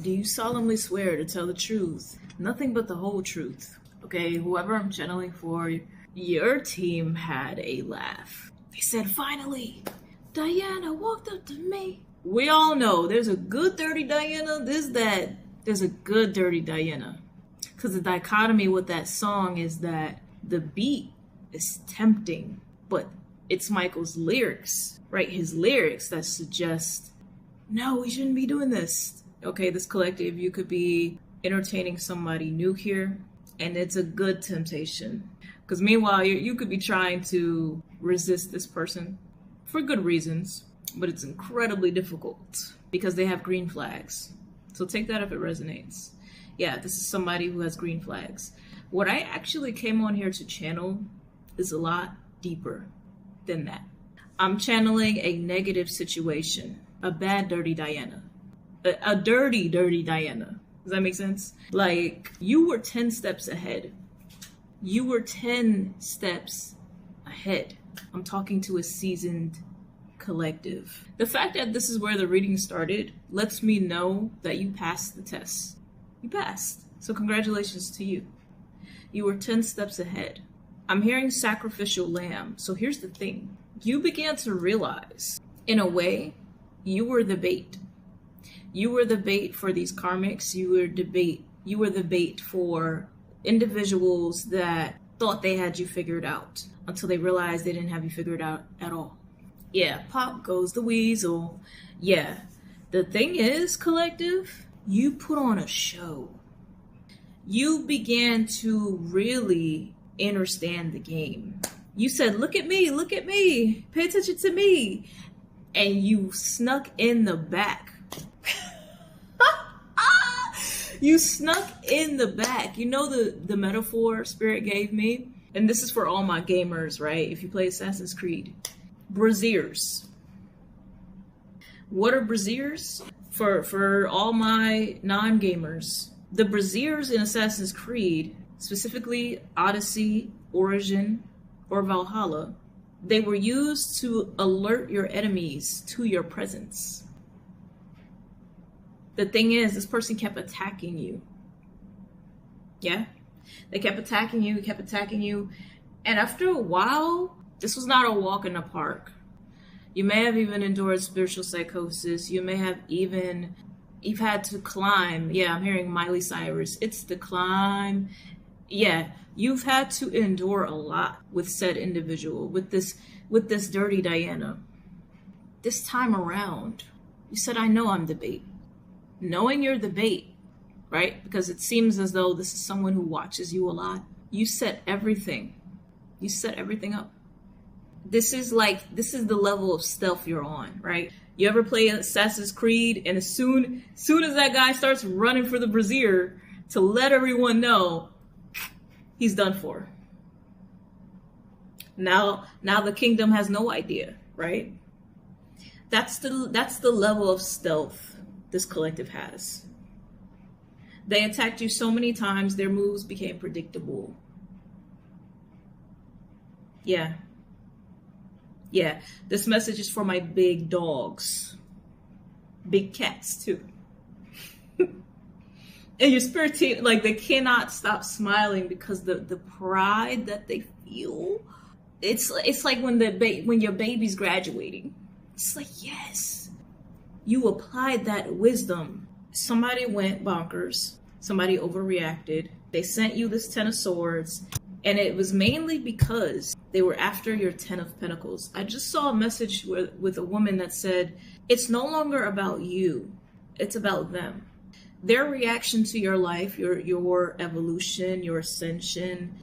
Do you solemnly swear to tell the truth, nothing but the whole truth? Okay, whoever I'm channeling for, your team had a laugh. They said, finally, Diana walked up to me. We all know there's a good dirty Diana, there's a good dirty Diana. Because the dichotomy with that song is that the beat is tempting, but it's Michael's lyrics, right? His lyrics that suggest, no, we shouldn't be doing this. Okay, this collective, you could be entertaining somebody new here, and it's a good temptation. Because meanwhile, you could be trying to resist this person for good reasons, but it's incredibly difficult because they have green flags. So take that if it resonates. Yeah, this is somebody who has green flags. What I actually came on here to channel is a lot deeper than that. I'm channeling a negative situation, a bad, dirty Diana. A dirty, dirty Diana. Does that make sense? Like, you were 10 steps ahead. You were 10 steps ahead. I'm talking to a seasoned collective. The fact that this is where the reading started lets me know that you passed the test. You passed. So congratulations to you. You were 10 steps ahead. I'm hearing sacrificial lamb. So here's the thing. You began to realize, in a way, you were the bait. You were the bait for these karmics. You were the bait for individuals that thought they had you figured out until they realized they didn't have you figured out at all. Yeah, pop goes the weasel. Yeah, the thing is, collective, you put on a show. You began to really understand the game. You said, look at me, pay attention to me. And you snuck in the back. You snuck in the back. You know the metaphor Spirit gave me? And this is for all my gamers, right? If you play Assassin's Creed. Braziers. What are braziers? For all my non-gamers. The braziers in Assassin's Creed, specifically Odyssey, Origin, or Valhalla, they were used to alert your enemies to your presence. The thing is, this person kept attacking you. Yeah? They kept attacking you. And after a while, this was not a walk in the park. You may have even endured spiritual psychosis. You may have you've had to climb. Yeah, I'm hearing Miley Cyrus. It's the climb. Yeah, you've had to endure a lot with said individual, with this dirty Diana. This time around, you said, I know I'm the bait. Knowing you're the bait, right? Because it seems as though this is someone who watches you a lot. You set everything up. This is the level of stealth you're on, right? You ever play Assassin's Creed, and as soon as that guy starts running for the brazier to let everyone know, he's done for. Now the kingdom has no idea, right? That's the level of stealth this collective has. They attacked you so many times, their moves became predictable. Yeah. This message is for my big dogs. Big cats, too. And your spirit team, like, they cannot stop smiling because the pride that they feel, it's like when your baby's graduating. It's like, yes, you applied that wisdom. Somebody went bonkers. Somebody overreacted. They sent you this 10 of swords. And it was mainly because they were after your 10 of pentacles. I just saw a message with a woman that said, it's no longer about you. It's about them. Their reaction to your life, your evolution, your ascension,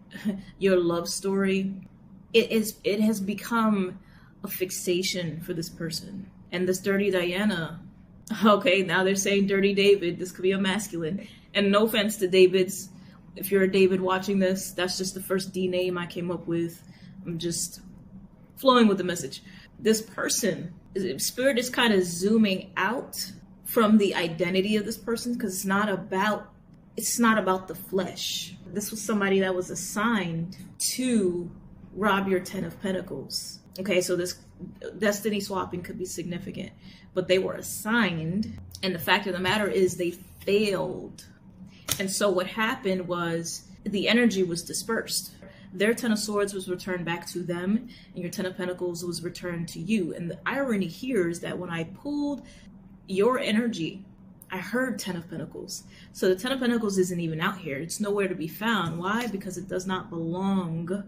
your love story, it has become a fixation for this person. And this dirty Diana, okay, now they're saying dirty David. This could be a masculine. And no offense to Davids. If you're a David watching this, that's just the first D name I came up with. I'm just flowing with the message. This person, Spirit is kind of zooming out from the identity of this person because it's not about the flesh. This was somebody that was assigned to rob your 10 of pentacles. Okay, so this destiny swapping could be significant, but they were assigned. And the fact of the matter is they failed. And so what happened was the energy was dispersed. Their Ten of Swords was returned back to them, and your Ten of Pentacles was returned to you. And the irony here is that when I pulled your energy, I heard Ten of Pentacles. So the Ten of Pentacles isn't even out here. It's nowhere to be found. Why? Because it does not belong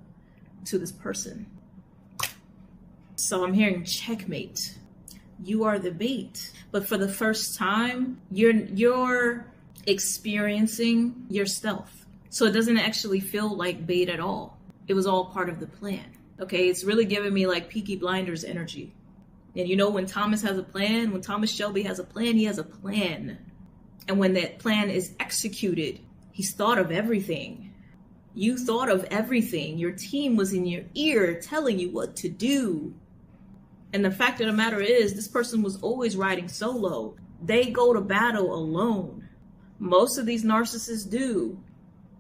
to this person. So I'm hearing checkmate. You are the bait. But for the first time, you're experiencing your stealth. So it doesn't actually feel like bait at all. It was all part of the plan. Okay, it's really giving me like Peaky Blinders energy. And you know, when Thomas has a plan, when Thomas Shelby has a plan, he has a plan. And when that plan is executed, he's thought of everything. You thought of everything. Your team was in your ear telling you what to do. And the fact of the matter is, this person was always riding solo. They go to battle alone. Most of these narcissists do.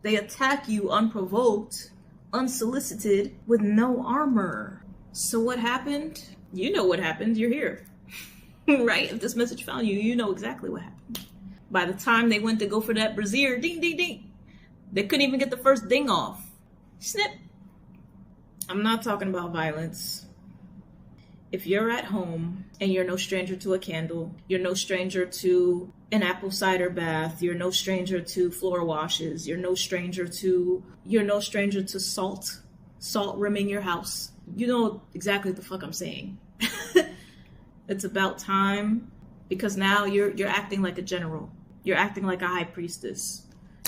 They attack you unprovoked, unsolicited, with no armor. So what happened? You know what happened. You're here. Right? If this message found you, you know exactly what happened. By the time they went to go for that brazier, ding, ding, ding, they couldn't even get the first ding off. Snip. I'm not talking about violence. If you're at home and you're no stranger to a candle, you're no stranger to an apple cider bath, you're no stranger to floor washes, you're no stranger to salt rimming your house. You know exactly what the fuck I'm saying. It's about time, because now you're acting like a general. You're acting like a high priestess.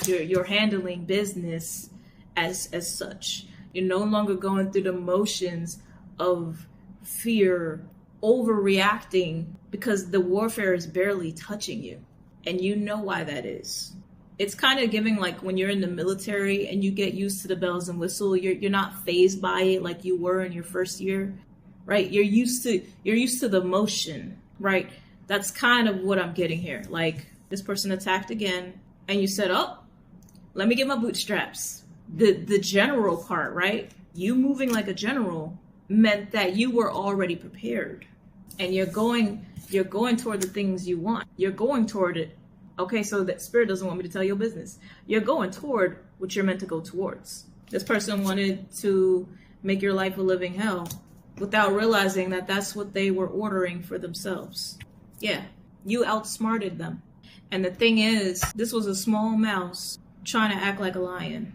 You're handling business as such. You're no longer going through the motions of fear, overreacting, because the warfare is barely touching you. And you know why that is. It's kind of giving like when you're in the military and you get used to the bells and whistle, you're not fazed by it like you were in your first year, right? You're used to the motion, right? That's kind of what I'm getting here. Like, this person attacked again, and you said, oh, let me get my bootstraps. The general part, right? You moving like a general meant that you were already prepared, and you're going toward the things you want. You're going toward it. Okay, so that spirit doesn't want me to tell your business. You're going toward what you're meant to go towards. This person wanted to make your life a living hell without realizing that that's what they were ordering for themselves. Yeah, you outsmarted them. And the thing is, this was a small mouse trying to act like a lion,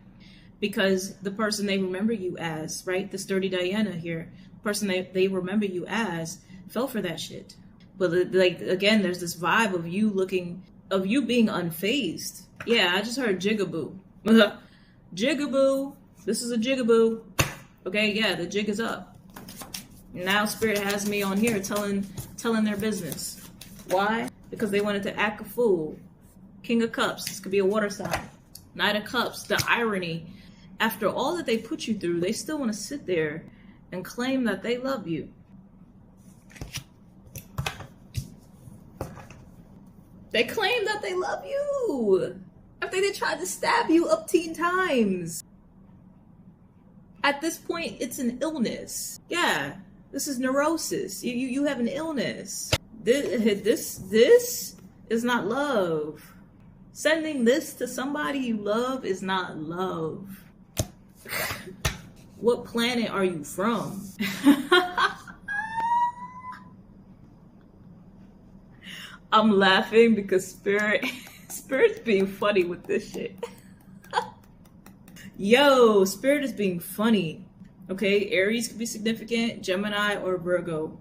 because the person they remember you as, right? The sturdy Diana here, the person they remember you as fell for that shit. But like, again, there's this vibe of you being unfazed. Yeah, I just heard jigaboo. Jigaboo. This is a jigaboo. Okay, yeah, the jig is up. Now Spirit has me on here telling their business. Why? Because they wanted to act a fool. King of Cups. This could be a water sign. Knight of Cups. The irony. After all that they put you through, they still want to sit there and claim that they love you. They claim that they love you after they tried to stab you up 10 times. At this point, it's an illness. Yeah, this is neurosis. You have an illness. This is not love. Sending this to somebody you love is not love. What planet are you from? I'm laughing because Spirit's being funny with this shit. Yo, Spirit is being funny. Okay, Aries could be significant, Gemini or Virgo.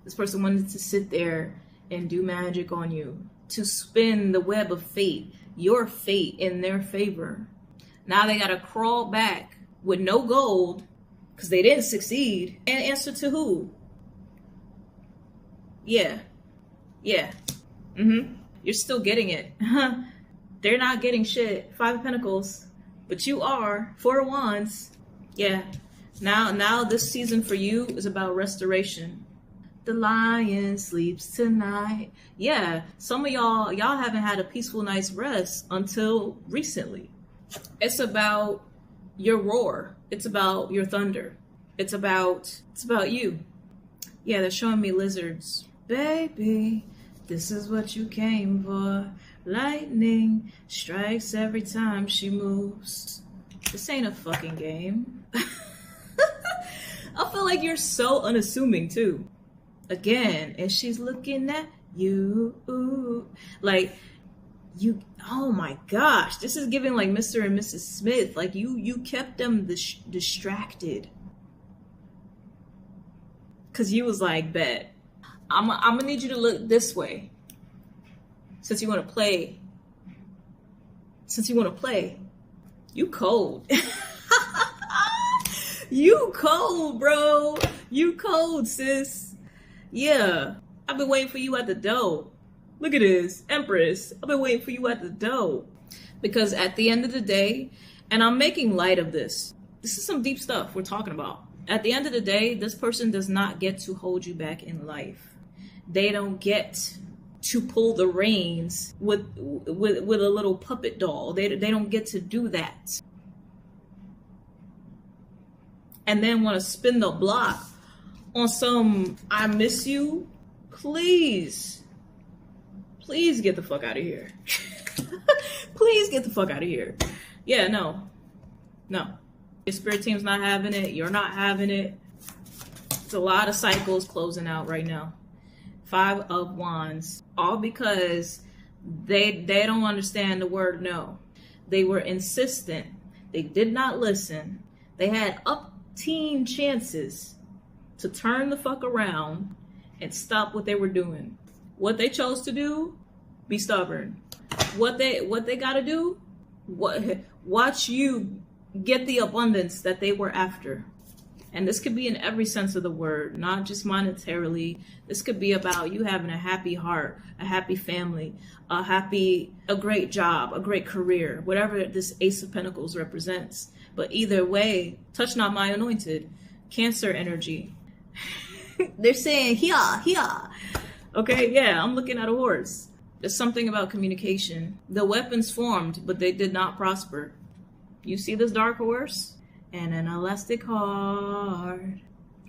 This person wanted to sit there and do magic on you, to spin the web of fate, your fate, in their favor. Now they gotta crawl back with no gold because they didn't succeed. And answer to who? Yeah. You're still getting it. They're not getting shit. 5 of Pentacles. But you are. 4 of Wands. Yeah. Now this season for you is about restoration. The lion sleeps tonight. Yeah. Some of y'all haven't had a peaceful night's rest until recently. It's about your roar. It's about your thunder. It's about you. Yeah, they're showing me lizards. Baby, this is what you came for. Lightning strikes every time she moves. This ain't a fucking game. I feel like you're so unassuming too. Again, and she's looking at you. Like, you, oh my gosh, this is giving like Mr. and Mrs. Smith. Like, you kept them distracted. Cause you was like, bet, I'm gonna need you to look this way. Since you wanna play. You cold. You cold, bro. You cold, sis. Yeah. I've been waiting for you at the door. Look at this, Empress. I've been waiting for you at the door. Because at the end of the day, and I'm making light of this. This is some deep stuff we're talking about. At the end of the day, this person does not get to hold you back in life. They don't get to pull the reins with a little puppet doll. They don't get to do that. And then want to spin the block on some I miss you. Please get the fuck out of here. Please get the fuck out of here. Yeah, no. Your spirit team's not having it. You're not having it. It's a lot of cycles closing out right now. 5 of Wands. All because they don't understand the word no. They were insistent. They did not listen. They had up-teen chances to turn the fuck around and stop what they were doing. What they chose to do, be stubborn. What they gotta do, watch you get the abundance that they were after. And this could be in every sense of the word, not just monetarily. This could be about you having a happy heart, a happy family, a great job, a great career, whatever this Ace of Pentacles represents. But either way, touch not my anointed. Cancer energy. They're saying, here. Okay, yeah, I'm looking at a horse. There's something about communication. The weapons formed, but they did not prosper. You see this dark horse? And an elastic heart.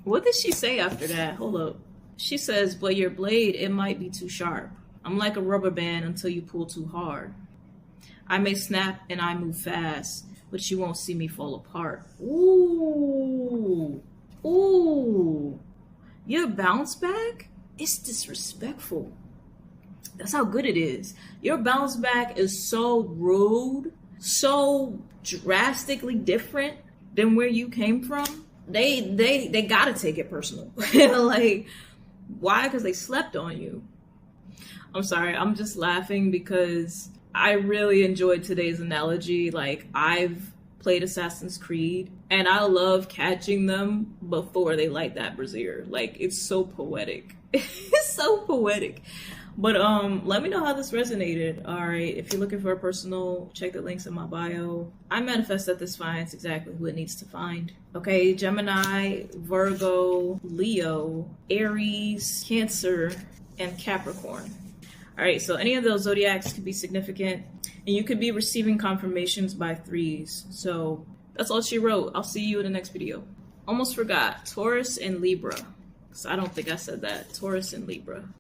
What did she say after that? Hold up. She says, but your blade, it might be too sharp. I'm like a rubber band until you pull too hard. I may snap and I move fast, but you won't see me fall apart. Ooh. Your bounce back? It's disrespectful. That's how good it is. Your bounce back is so rude, so drastically different than where you came from. They gotta take it personal. Like, why? Because they slept on you. I'm sorry, I'm just laughing because I really enjoyed today's analogy. Like, I've played Assassin's Creed and I love catching them before they light that brazier. Like, it's so poetic. It's so poetic. But let me know how this resonated. All right, if you're looking for a personal, check the links in my bio. I manifest that this finds exactly who it needs to find. Okay, Gemini, Virgo, Leo, Aries, Cancer, and Capricorn. All right, so any of those zodiacs could be significant, and you could be receiving confirmations by 3s. So that's all she wrote. I'll see you in the next video. Almost forgot, Taurus and Libra. So I don't think I said that. Taurus and Libra.